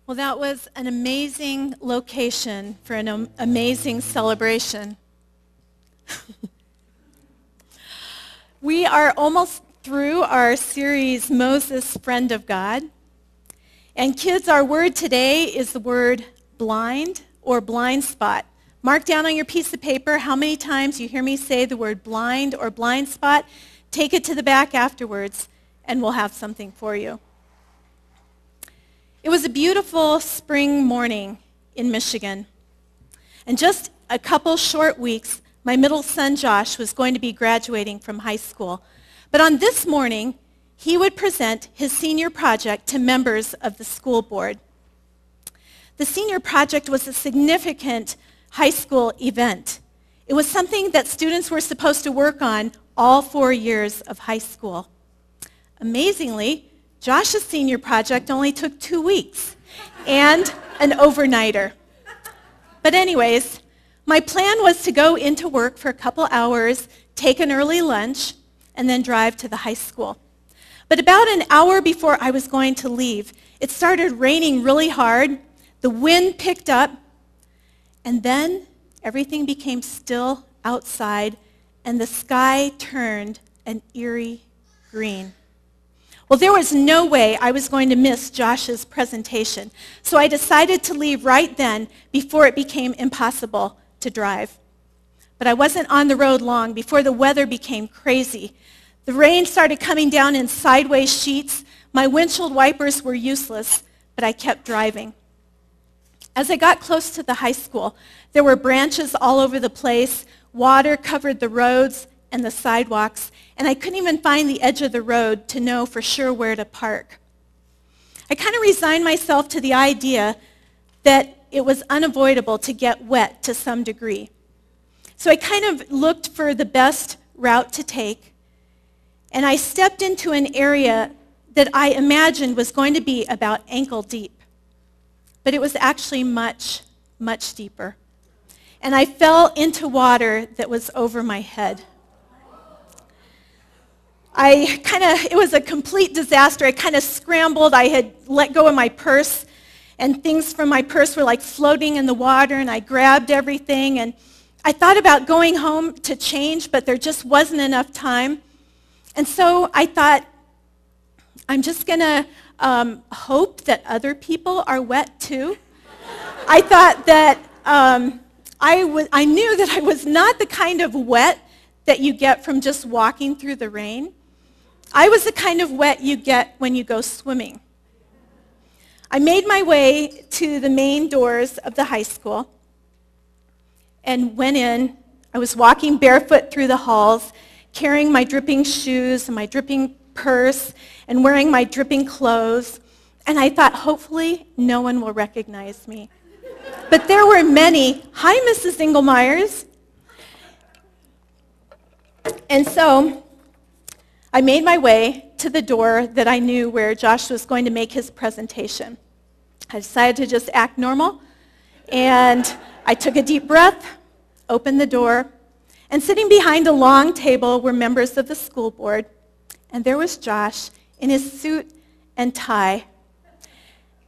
Well, that was an amazing location for an amazing celebration. We are almost through our series, Moses, Friend of God. And kids, our word today is the word blind or blind spot. Mark down on your piece of paper how many times you hear me say the word blind or blind spot. Take it to the back afterwards, and we'll have something for you. It was a beautiful spring morning in Michigan. And just a couple short weeks, my middle son Josh was going to be graduating from high school. But on this morning, he would present his senior project to members of the school board. The senior project was a significant high school event. It was something that students were supposed to work on all 4 years of high school. Amazingly, Josh's senior project only took 2 weeks and an overnighter. But anyways, my plan was to go into work for a couple hours, take an early lunch, and then drive to the high school. But about an hour before I was going to leave, it started raining really hard, the wind picked up, and then everything became still outside, and the sky turned an eerie green. Well, there was no way I was going to miss Josh's presentation, so I decided to leave right then before it became impossible to drive. But I wasn't on the road long before the weather became crazy. The rain started coming down in sideways sheets. My windshield wipers were useless, but I kept driving. As I got close to the high school, there were branches all over the place, water covered the roads and the sidewalks, and I couldn't even find the edge of the road to know for sure where to park. I kind of resigned myself to the idea that it was unavoidable to get wet to some degree. So I kind of looked for the best route to take, and I stepped into an area that I imagined was going to be about ankle deep. But it was actually much, much deeper. And I fell into water that was over my head. It was a complete disaster. I kind of scrambled. I had let go of my purse, and things from my purse were like floating in the water, and I grabbed everything. And I thought about going home to change, but there just wasn't enough time. And so I thought, I'm just going to hope that other people are wet too. I thought that I knew that I was not the kind of wet that you get from just walking through the rain. I was the kind of wet you get when you go swimming. I made my way to the main doors of the high school and went in. I was walking barefoot through the halls, carrying my dripping shoes and my dripping purse and wearing my dripping clothes. And I thought, hopefully, no one will recognize me. But there were many. Hi, Mrs. Engelmeyers. And so I made my way to the door that I knew where Josh was going to make his presentation. I decided to just act normal, and I took a deep breath, opened the door, and sitting behind a long table were members of the school board, and there was Josh in his suit and tie.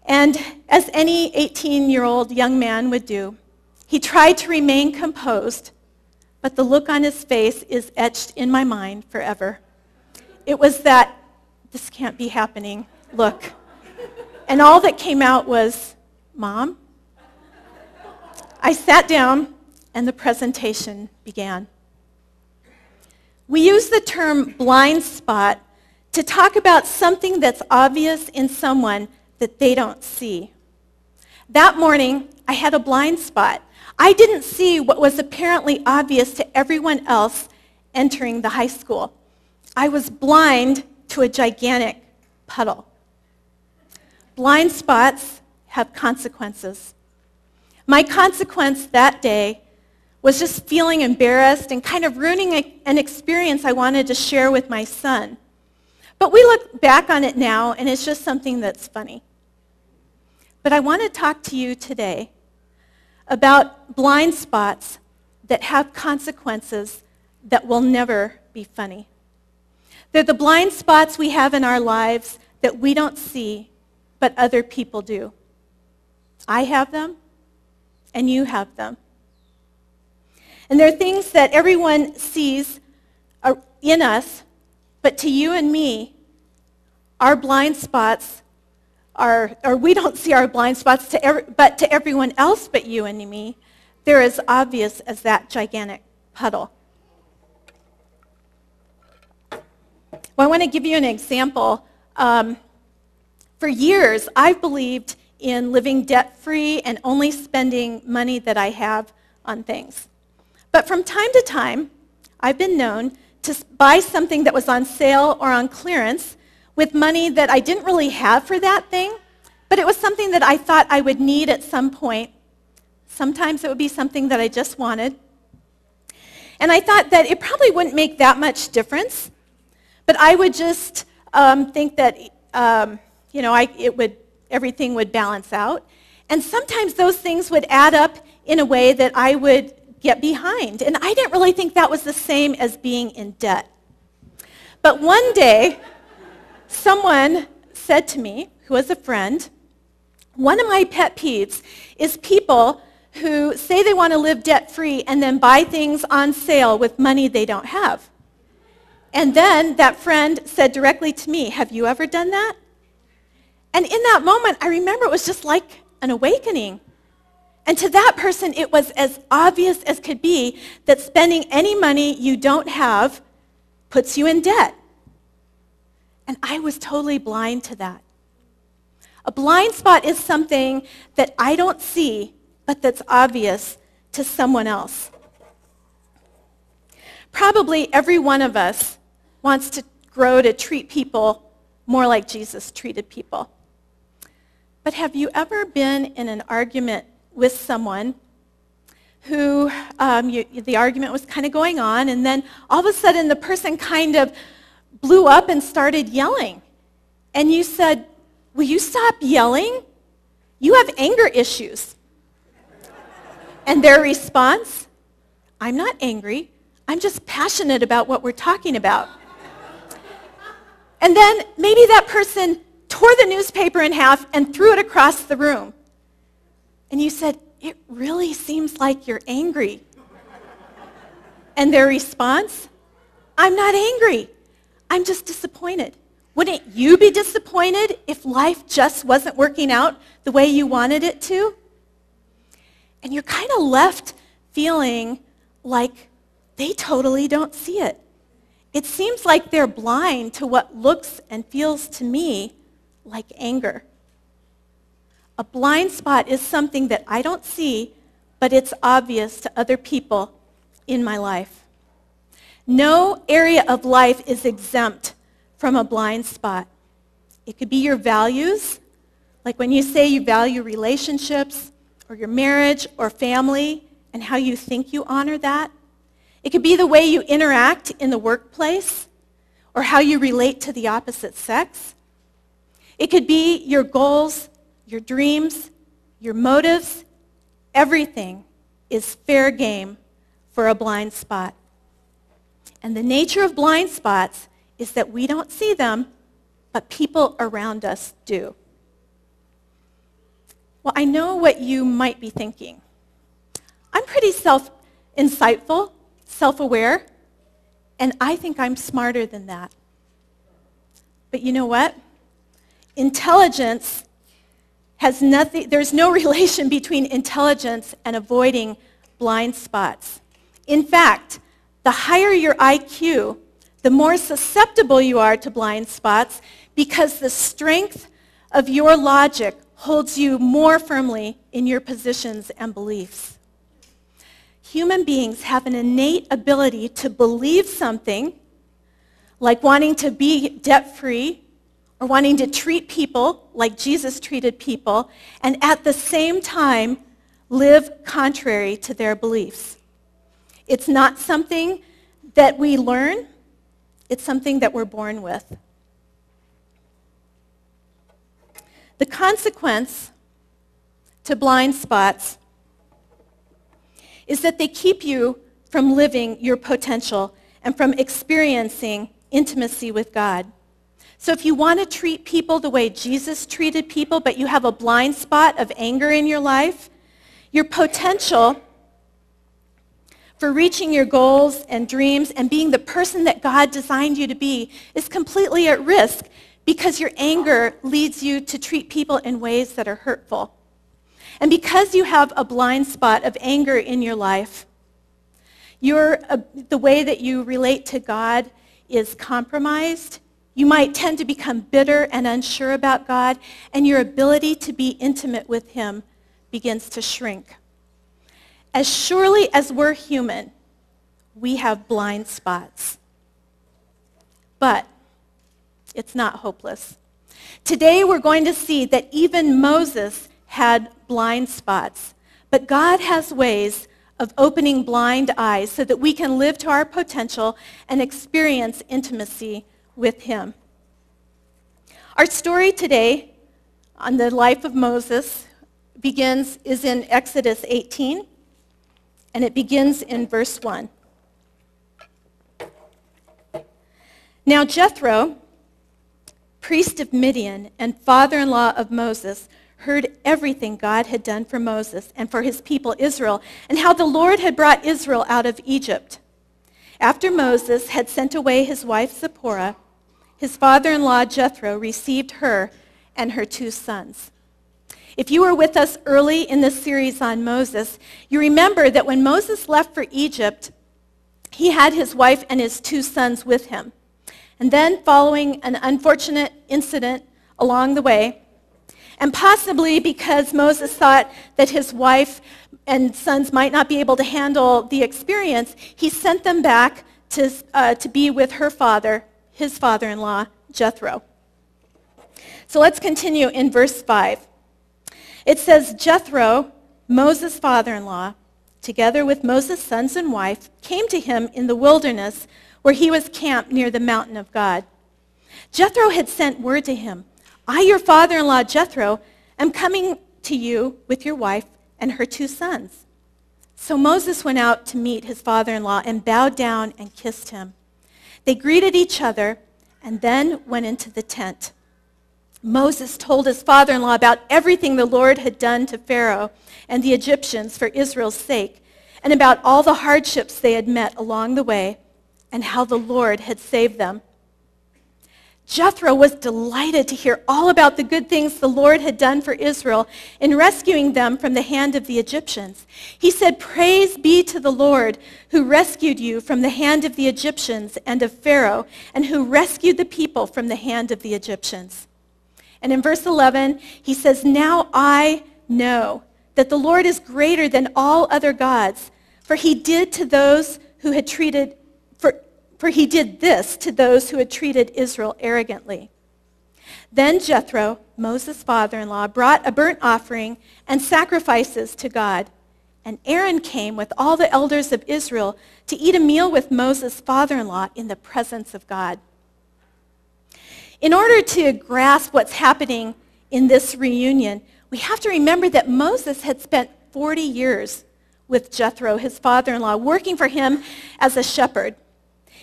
And as any 18-year-old young man would do, he tried to remain composed, but the look on his face is etched in my mind forever. It was that, this can't be happening, look. And all that came out was, Mom? I sat down, and the presentation began. We use the term blind spot to talk about something that's obvious in someone that they don't see. That morning, I had a blind spot. I didn't see what was apparently obvious to everyone else entering the high school. I was blind to a gigantic puddle. Blind spots have consequences. My consequence that day was just feeling embarrassed and kind of ruining an experience I wanted to share with my son. But we look back on it now, and it's just something that's funny. But I want to talk to you today about blind spots that have consequences that will never be funny. They're the blind spots we have in our lives that we don't see, but other people do. I have them, and you have them. And there are things that everyone sees in us, but to you and me, our blind spots are, or we don't see our blind spots, but to everyone else but you and me, they're as obvious as that gigantic puddle. Well, I want to give you an example. For years, I've believed in living debt-free and only spending money that I have on things. But from time to time, I've been known to buy something that was on sale or on clearance with money that I didn't really have for that thing, but it was something that I thought I would need at some point. Sometimes it would be something that I just wanted. And I thought that it probably wouldn't make that much difference, but I would just think that everything would balance out. And sometimes those things would add up in a way that I would get behind. And I didn't really think that was the same as being in debt. But one day, someone said to me, who was a friend, one of my pet peeves is people who say they want to live debt-free and then buy things on sale with money they don't have. And then that friend said directly to me, "Have you ever done that?" And in that moment, I remember it was just like an awakening. And to that person, it was as obvious as could be that spending any money you don't have puts you in debt. And I was totally blind to that. A blind spot is something that I don't see, but that's obvious to someone else. Probably every one of us wants to grow to treat people more like Jesus treated people. But have you ever been in an argument with someone who the argument was kind of going on, and then all of a sudden the person kind of blew up and started yelling? And you said, "Will you stop yelling? You have anger issues." And their response, "I'm not angry. I'm just passionate about what we're talking about." And then maybe that person tore the newspaper in half and threw it across the room. And you said, "It really seems like you're angry." And their response, "I'm not angry. I'm just disappointed." Wouldn't you be disappointed if life just wasn't working out the way you wanted it to? And you're kind of left feeling like they totally don't see it. It seems like they're blind to what looks and feels to me like anger. A blind spot is something that I don't see, but it's obvious to other people in my life. No area of life is exempt from a blind spot. It could be your values, like when you say you value relationships or your marriage or family and how you think you honor that. It could be the way you interact in the workplace or how you relate to the opposite sex. It could be your goals, your dreams, your motives. Everything is fair game for a blind spot. And the nature of blind spots is that we don't see them, but people around us do. Well, I know what you might be thinking. I'm pretty insightful, self-aware, and I think I'm smarter than that. But you know what? Intelligence has nothing, there's no relation between intelligence and avoiding blind spots. In fact, the higher your IQ, the more susceptible you are to blind spots because the strength of your logic holds you more firmly in your positions and beliefs. Human beings have an innate ability to believe something, like wanting to be debt-free or wanting to treat people like Jesus treated people, and at the same time live contrary to their beliefs. It's not something that we learn. It's something that we're born with. The consequence to blind spots is that they keep you from living your potential and from experiencing intimacy with God. So if you want to treat people the way Jesus treated people, but you have a blind spot of anger in your life, your potential for reaching your goals and dreams and being the person that God designed you to be is completely at risk because your anger leads you to treat people in ways that are hurtful. And because you have a blind spot of anger in your life, the way that you relate to God is compromised. You might tend to become bitter and unsure about God, and your ability to be intimate with him begins to shrink. As surely as we're human, we have blind spots. But it's not hopeless. Today we're going to see that even Moses had blind spots, but God has ways of opening blind eyes so that we can live to our potential and experience intimacy with him. Our story today on the life of Moses is in Exodus 18. And it begins in verse 1. Now Jethro, priest of Midian and father-in-law of Moses, heard everything God had done for Moses and for his people Israel, and how the Lord had brought Israel out of Egypt. After Moses had sent away his wife Zipporah, his father-in-law Jethro received her and her 2 sons. If you were with us early in this series on Moses, you remember that when Moses left for Egypt, he had his wife and his 2 sons with him. And then following an unfortunate incident along the way, and possibly because Moses thought that his wife and sons might not be able to handle the experience, he sent them back to be with her father, his father-in-law, Jethro. So let's continue in verse 5. It says, Jethro, Moses' father-in-law, together with Moses' sons and wife, came to him in the wilderness where he was camped near the mountain of God. Jethro had sent word to him, I, your father-in-law Jethro, am coming to you with your wife and her 2 sons. So Moses went out to meet his father-in-law and bowed down and kissed him. They greeted each other and then went into the tent. Moses told his father-in-law about everything the Lord had done to Pharaoh and the Egyptians for Israel's sake, and about all the hardships they had met along the way, and how the Lord had saved them. Jethro was delighted to hear all about the good things the Lord had done for Israel in rescuing them from the hand of the Egyptians. He said, Praise be to the Lord who rescued you from the hand of the Egyptians and of Pharaoh, and who rescued the people from the hand of the Egyptians. And in verse 11, he says, Now I know that the Lord is greater than all other gods, for he did this to those who had treated Israel arrogantly. Then Jethro, Moses' father-in-law, brought a burnt offering and sacrifices to God. And Aaron came with all the elders of Israel to eat a meal with Moses' father-in-law in the presence of God. In order to grasp what's happening in this reunion, we have to remember that Moses had spent 40 years with Jethro, his father-in-law, working for him as a shepherd.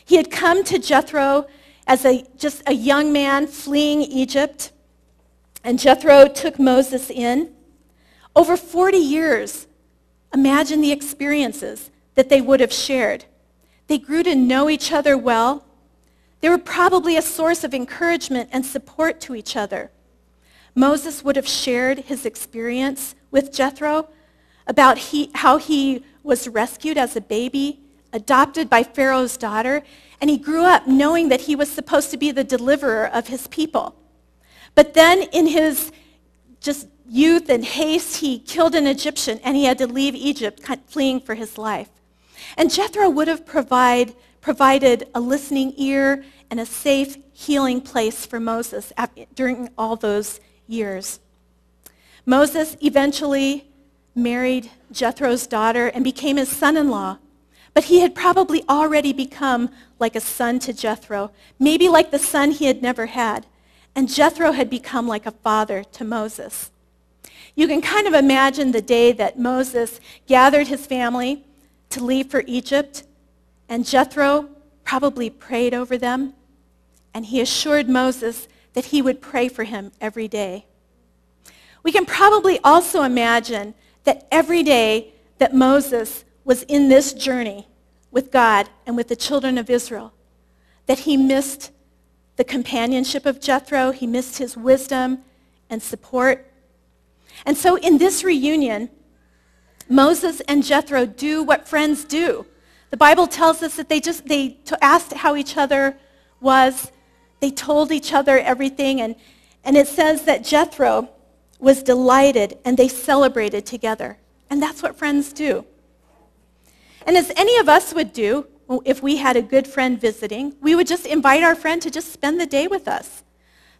He had come to Jethro as just a young man fleeing Egypt, and Jethro took Moses in. Over 40 years, imagine the experiences that they would have shared. They grew to know each other well. They were probably a source of encouragement and support to each other. Moses would have shared his experience with Jethro about how he was rescued as a baby, adopted by Pharaoh's daughter, and he grew up knowing that he was supposed to be the deliverer of his people. But then in his just youth and haste, he killed an Egyptian, and he had to leave Egypt, fleeing for his life. And Jethro would have provided a listening ear and a safe, healing place for Moses during all those years. Moses eventually married Jethro's daughter and became his son-in-law. But he had probably already become like a son to Jethro, maybe like the son he had never had. And Jethro had become like a father to Moses. You can kind of imagine the day that Moses gathered his family to leave for Egypt, and Jethro probably prayed over them and he assured Moses that he would pray for him every day. We can probably also imagine that every day that Moses was in this journey with God and with the children of Israel, that he missed the companionship of Jethro, he missed his wisdom and support. And so in this reunion, Moses and Jethro do what friends do. The Bible tells us that they asked how each other was. They told each other everything, and it says that Jethro was delighted and they celebrated together. And that's what friends do. And as any of us would do if we had a good friend visiting, we would just invite our friend to just spend the day with us.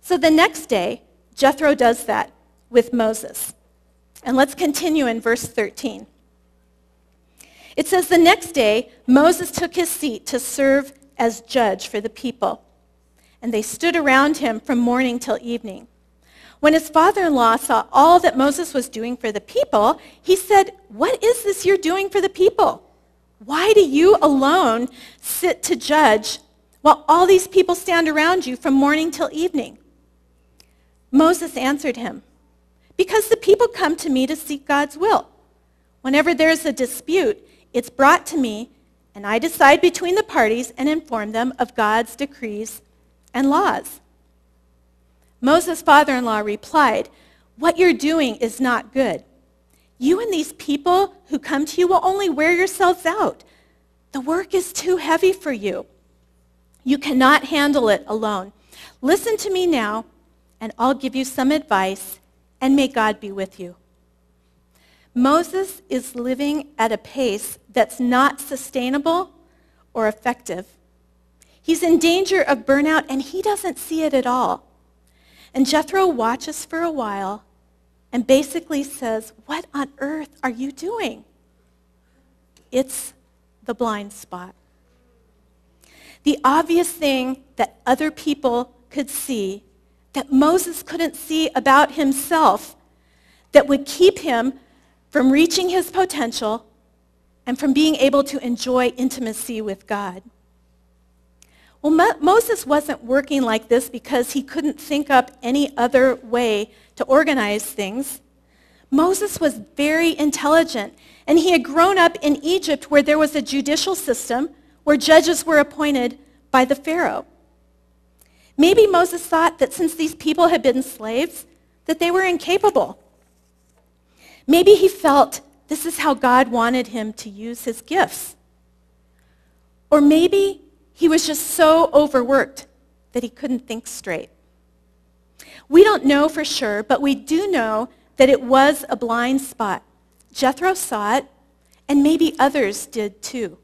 So the next day, Jethro does that with Moses. And let's continue in verse 13. It says, the next day, Moses took his seat to serve as judge for the people. And they stood around him from morning till evening. When his father-in-law saw all that Moses was doing for the people, he said, "What is this you're doing for the people? Why do you alone sit to judge while all these people stand around you from morning till evening?" Moses answered him, "Because the people come to me to seek God's will. Whenever there's a dispute, it's brought to me, and I decide between the parties and inform them of God's decrees and laws." Moses' father-in-law replied, "What you're doing is not good. You and these people who come to you will only wear yourselves out. The work is too heavy for you. You cannot handle it alone. Listen to me now, and I'll give you some advice, and may God be with you." Moses is living at a pace that's not sustainable or effective. He's in danger of burnout, and he doesn't see it at all. And Jethro watches for a while and basically says, "What on earth are you doing?" It's the blind spot. The obvious thing that other people could see that Moses couldn't see about himself, that would keep him from reaching his potential and from being able to enjoy intimacy with God. Well, Moses wasn't working like this because he couldn't think up any other way to organize things. Moses was very intelligent, and he had grown up in Egypt where there was a judicial system where judges were appointed by the Pharaoh. Maybe Moses thought that since these people had been slaves, that they were incapable. Maybe he felt this is how God wanted him to use his gifts. Or maybe he was just so overworked that he couldn't think straight. We don't know for sure, but we do know that it was a blind spot. Jethro saw it, and maybe others did too.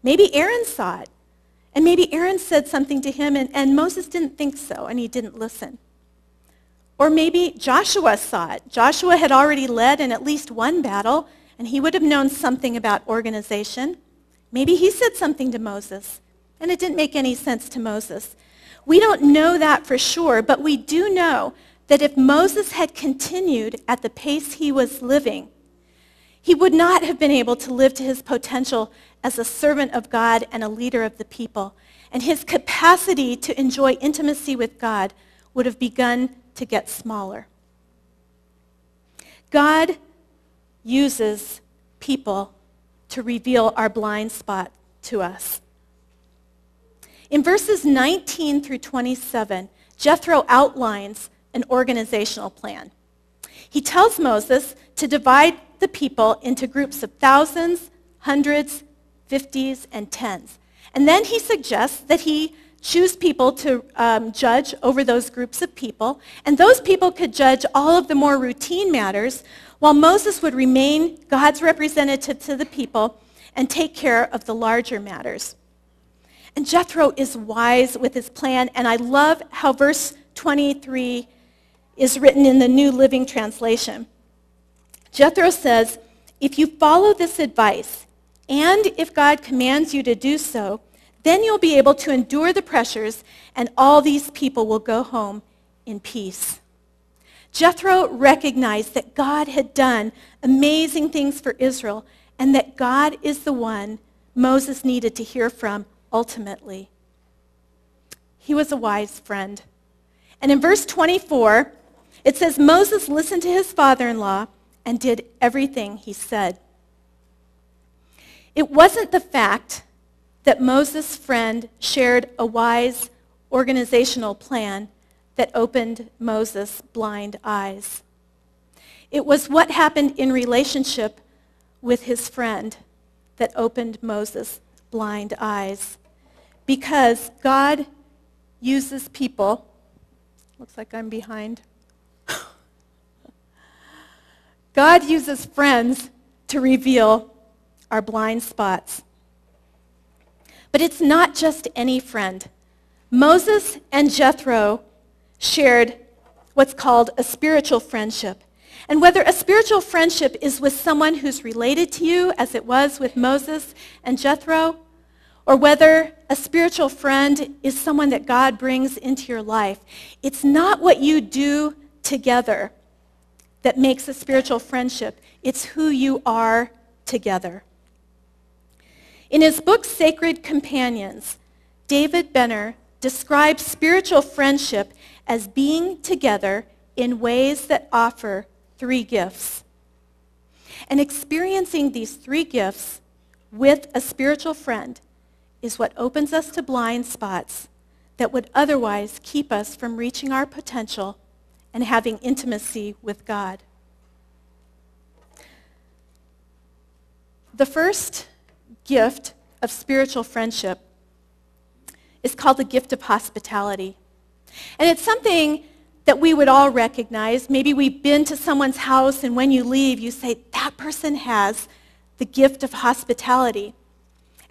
Maybe Aaron saw it, and maybe Aaron said something to him, and Moses didn't think so, and he didn't listen. Or maybe Joshua saw it. Joshua had already led in at least one battle, and he would have known something about organization. Maybe he said something to Moses, and it didn't make any sense to Moses. We don't know that for sure, but we do know that if Moses had continued at the pace he was living, he would not have been able to live to his potential as a servant of God and a leader of the people. And his capacity to enjoy intimacy with God would have begun to get smaller. God uses people to reveal our blind spot to us. In verses 19 through 27, Jethro outlines an organizational plan. He tells Moses to divide the people into groups of thousands, hundreds, 50s, and tens. And then he suggests that he choose people to judge over those groups of people, and those people could judge all of the more routine matters, while Moses would remain God's representative to the people and take care of the larger matters. And Jethro is wise with his plan, and I love how verse 23 is written in the New Living Translation. Jethro says, "If you follow this advice, and if God commands you to do so, then you'll be able to endure the pressures, and all these people will go home in peace." Jethro recognized that God had done amazing things for Israel, and that God is the one Moses needed to hear from ultimately. He was a wise friend. And in verse 24, it says, Moses listened to his father-in-law and did everything he said. It wasn't the fact that Moses' friend shared a wise organizational plan that opened Moses' blind eyes. It was what happened in relationship with his friend that opened Moses' blind eyes. Because God uses people. Looks like I'm behind. God uses friends to reveal our blind spots. But it's not just any friend. Moses and Jethro shared what's called a spiritual friendship. And whether a spiritual friendship is with someone who's related to you, as it was with Moses and Jethro, or whether a spiritual friend is someone that God brings into your life, it's not what you do together that makes a spiritual friendship. It's who you are together. In his book, Sacred Companions, David Benner describes spiritual friendship as being together in ways that offer 3 gifts. And experiencing these 3 gifts with a spiritual friend is what opens us to blind spots that would otherwise keep us from reaching our potential and having intimacy with God. The first gift of spiritual friendship is called the gift of hospitality. And it's something that we would all recognize. Maybe we've been to someone's house, and when you leave, you say, that person has the gift of hospitality.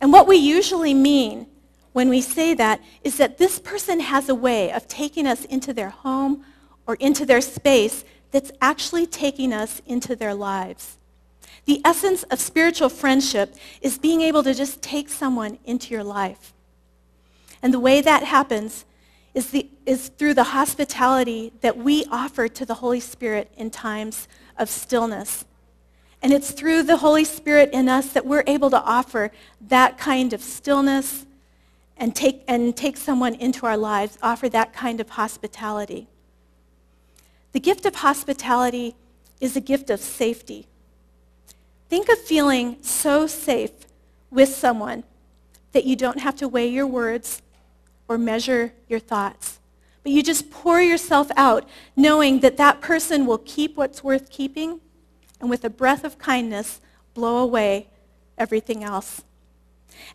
And what we usually mean when we say that is that this person has a way of taking us into their home or into their space that's actually taking us into their lives. The essence of spiritual friendship is being able to just take someone into your life. And the way that happens is through the hospitality that we offer to the Holy Spirit in times of stillness. And it's through the Holy Spirit in us that we're able to offer that kind of stillness and take someone into our lives, offer that kind of hospitality. The gift of hospitality is a gift of safety. Think of feeling so safe with someone that you don't have to weigh your words or measure your thoughts. But you just pour yourself out, knowing that that person will keep what's worth keeping, and with a breath of kindness, blow away everything else.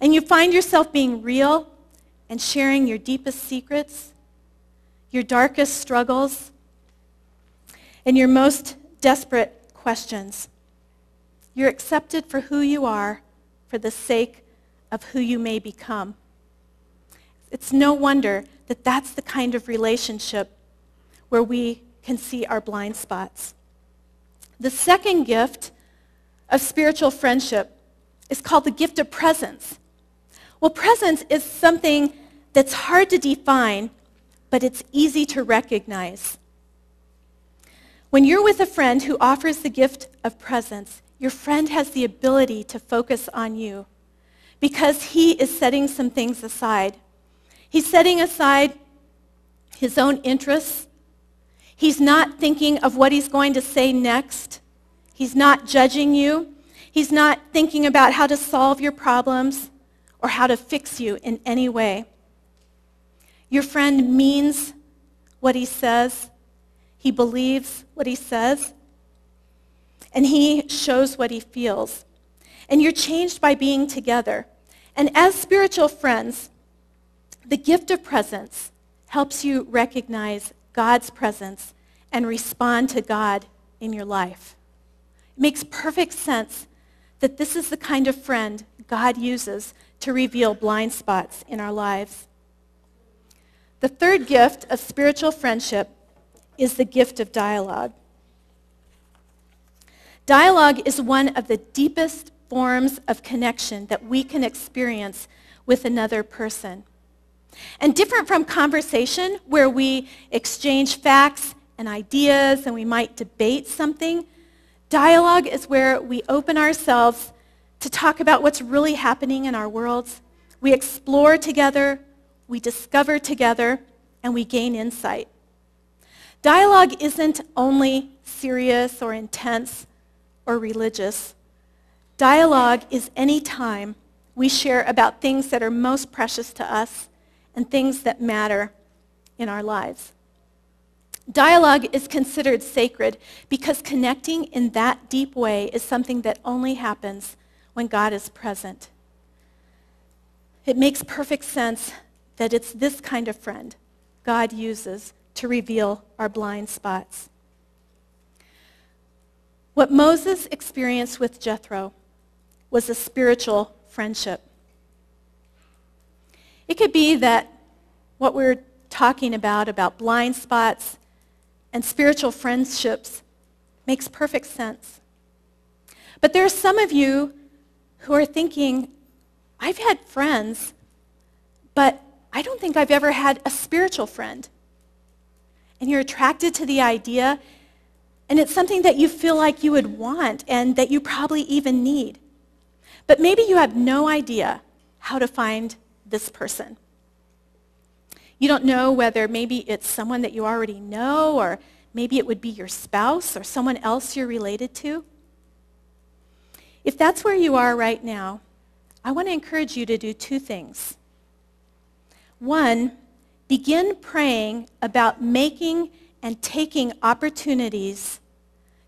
And you find yourself being real and sharing your deepest secrets, your darkest struggles, and your most desperate questions. You're accepted for who you are for the sake of who you may become. It's no wonder that that's the kind of relationship where we can see our blind spots. The second gift of spiritual friendship is called the gift of presence. Well, presence is something that's hard to define, but it's easy to recognize. When you're with a friend who offers the gift of presence, your friend has the ability to focus on you because he is setting some things aside. He's setting aside his own interests. He's not thinking of what he's going to say next. He's not judging you. He's not thinking about how to solve your problems or how to fix you in any way. Your friend means what he says. He believes what he says. And he shows what he feels. And you're changed by being together. And as spiritual friends, the gift of presence helps you recognize God's presence and respond to God in your life. It makes perfect sense that this is the kind of friend God uses to reveal blind spots in our lives. The third gift of spiritual friendship is the gift of dialogue. Dialogue is one of the deepest forms of connection that we can experience with another person. And different from conversation, where we exchange facts and ideas and we might debate something, dialogue is where we open ourselves to talk about what's really happening in our worlds. We explore together, we discover together, and we gain insight. Dialogue isn't only serious or intense or religious. Dialogue is any time we share about things that are most precious to us and things that matter in our lives. Dialogue is considered sacred because connecting in that deep way is something that only happens when God is present. It makes perfect sense that it's this kind of friend God uses to reveal our blind spots. What Moses experienced with Jethro was a spiritual friendship. It could be that what we're talking about blind spots and spiritual friendships makes perfect sense. But there are some of you who are thinking, I've had friends, but I don't think I've ever had a spiritual friend. And you're attracted to the idea, and it's something that you feel like you would want and that you probably even need. But maybe you have no idea how to find this person. You don't know whether maybe it's someone that you already know, or maybe it would be your spouse or someone else you're related to. If that's where you are right now, I want to encourage you to do two things. One, begin praying about making and taking opportunities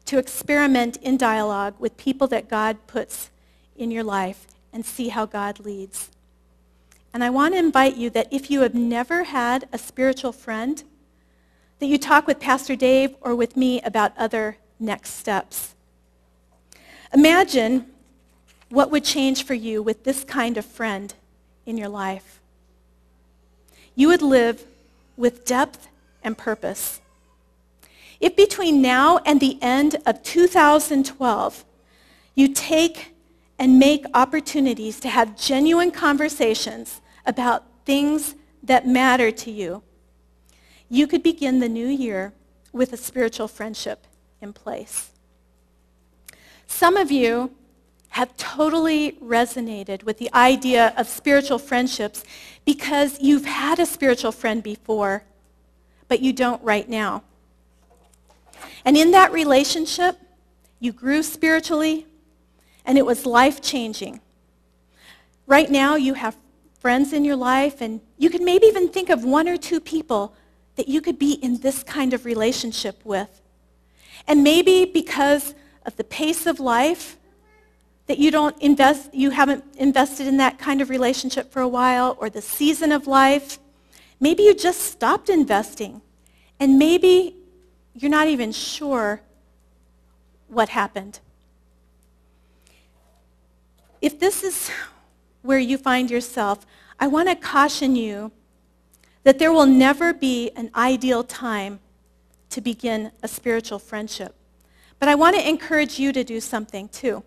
to experiment in dialogue with people that God puts in your life and see how God leads. And I want to invite you that if you have never had a spiritual friend, that you talk with Pastor Dave or with me about other next steps. Imagine what would change for you with this kind of friend in your life. You would live with depth and purpose. If between now and the end of 2012, you take and make opportunities to have genuine conversations about things that matter to you, you could begin the new year with a spiritual friendship in place. Some of you have totally resonated with the idea of spiritual friendships because you've had a spiritual friend before, but you don't right now. And in that relationship, you grew spiritually, and it was life-changing. Right now, you have friends in your life, and you could maybe even think of one or two people that you could be in this kind of relationship with. And maybe because of the pace of life, that you haven't invested in that kind of relationship for a while, or the season of life, maybe you just stopped investing, and maybe you're not even sure what happened. If this is where you find yourself, I want to caution you that there will never be an ideal time to begin a spiritual friendship. But I want to encourage you to do something too.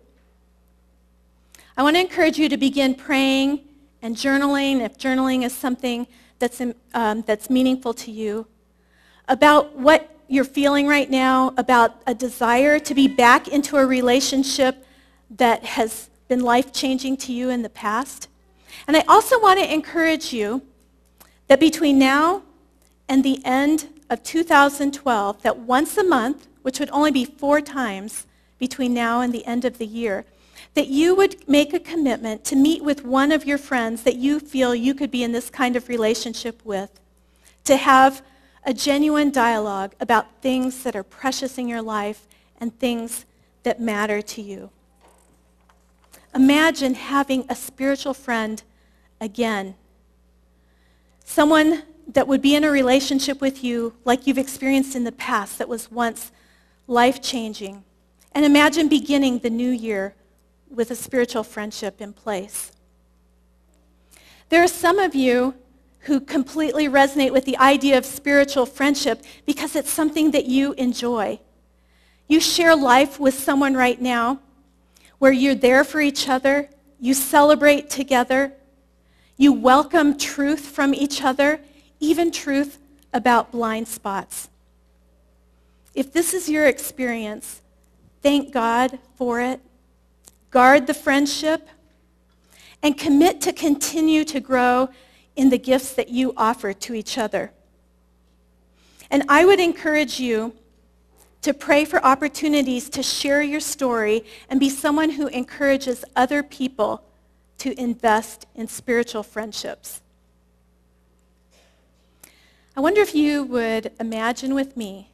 I want to encourage you to begin praying and journaling, if journaling is something that's meaningful to you, about what you're feeling right now, about a desire to be back into a relationship that has been life-changing to you in the past. And I also want to encourage you that between now and the end of 2012, that once a month, which would only be 4 times between now and the end of the year, that you would make a commitment to meet with one of your friends that you feel you could be in this kind of relationship with, to have a genuine dialogue about things that are precious in your life and things that matter to you. Imagine having a spiritual friend again. Someone that would be in a relationship with you like you've experienced in the past that was once life-changing. And imagine beginning the new year with a spiritual friendship in place. There are some of you who completely resonate with the idea of spiritual friendship because it's something that you enjoy. You share life with someone right now where you're there for each other, you celebrate together, you welcome truth from each other, even truth about blind spots. If this is your experience, thank God for it. Guard the friendship and commit to continue to grow in the gifts that you offer to each other. And I would encourage you to pray for opportunities to share your story and be someone who encourages other people to invest in spiritual friendships. I wonder if you would imagine with me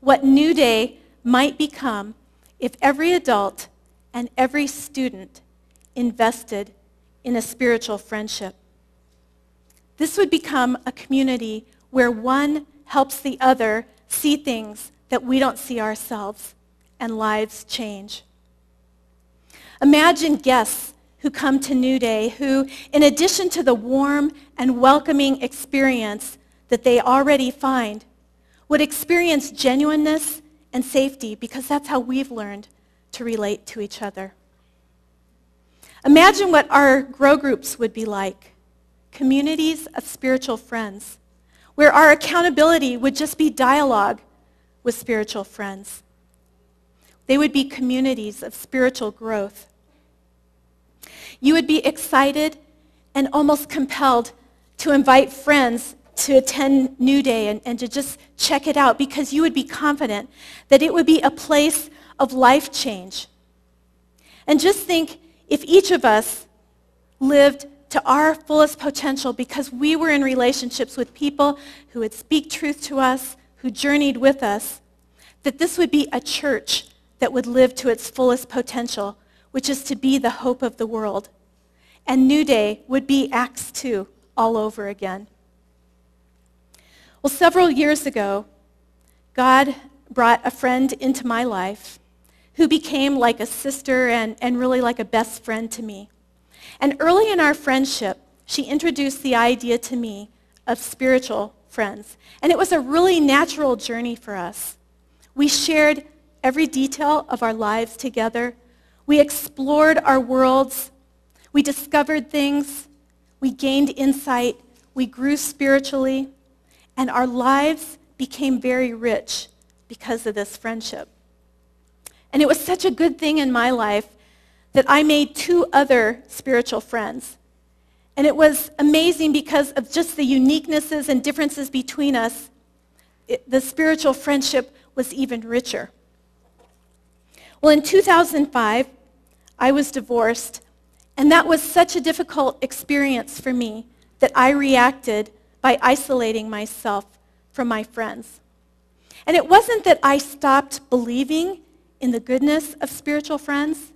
what Newday might become if every adult and every student invested in a spiritual friendship. This would become a community where one helps the other see things that we don't see ourselves, and lives change. Imagine guests who come to Newday who, in addition to the warm and welcoming experience that they already find, would experience genuineness and safety because that's how we've learned to relate to each other. Imagine what our grow groups would be like, communities of spiritual friends, where our accountability would just be dialogue with spiritual friends. They would be communities of spiritual growth. You would be excited and almost compelled to invite friends to attend Newday and to just check it out because you would be confident that it would be a place of life change. And just think if each of us lived to our fullest potential because we were in relationships with people who would speak truth to us, who journeyed with us, that this would be a church that would live to its fullest potential, which is to be the hope of the world. And Newday would be Acts 2 all over again. Well, several years ago, God brought a friend into my life who became like a sister and really like a best friend to me. And early in our friendship, she introduced the idea to me of spiritual friends. And it was a really natural journey for us. We shared every detail of our lives together. We explored our worlds. We discovered things. We gained insight. We grew spiritually. And our lives became very rich because of this friendship. And it was such a good thing in my life that I made 2 other spiritual friends. And it was amazing because of just the uniquenesses and differences between us. The spiritual friendship was even richer. Well, in 2005, I was divorced, and that was such a difficult experience for me that I reacted by isolating myself from my friends. And it wasn't that I stopped believing in the goodness of spiritual friends.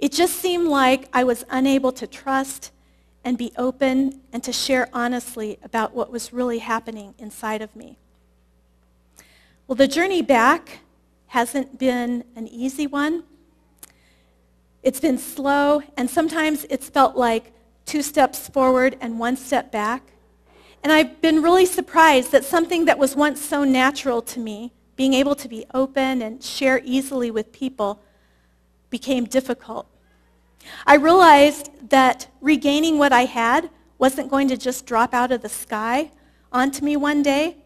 It just seemed like I was unable to trust and be open and to share honestly about what was really happening inside of me. Well, the journey back hasn't been an easy one. It's been slow, and sometimes it's felt like 2 steps forward and 1 step back. And I've been really surprised that something that was once so natural to me, being able to be open and share easily with people, became difficult. I realized that regaining what I had wasn't going to just drop out of the sky onto me one day,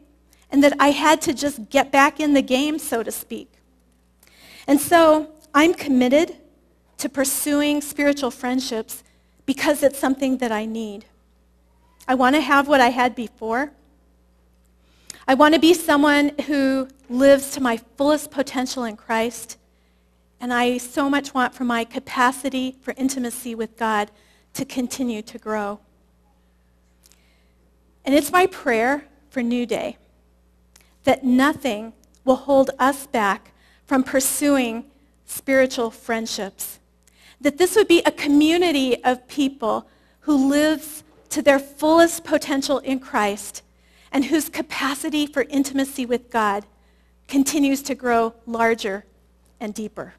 and that I had to just get back in the game, so to speak. And so I'm committed to pursuing spiritual friendships because it's something that I need. I want to have what I had before. I want to be someone who lives to my fullest potential in Christ. And I so much want for my capacity for intimacy with God to continue to grow. And it's my prayer for Newday that nothing will hold us back from pursuing spiritual friendships. That this would be a community of people who lives to their fullest potential in Christ and whose capacity for intimacy with God continues to grow larger and deeper.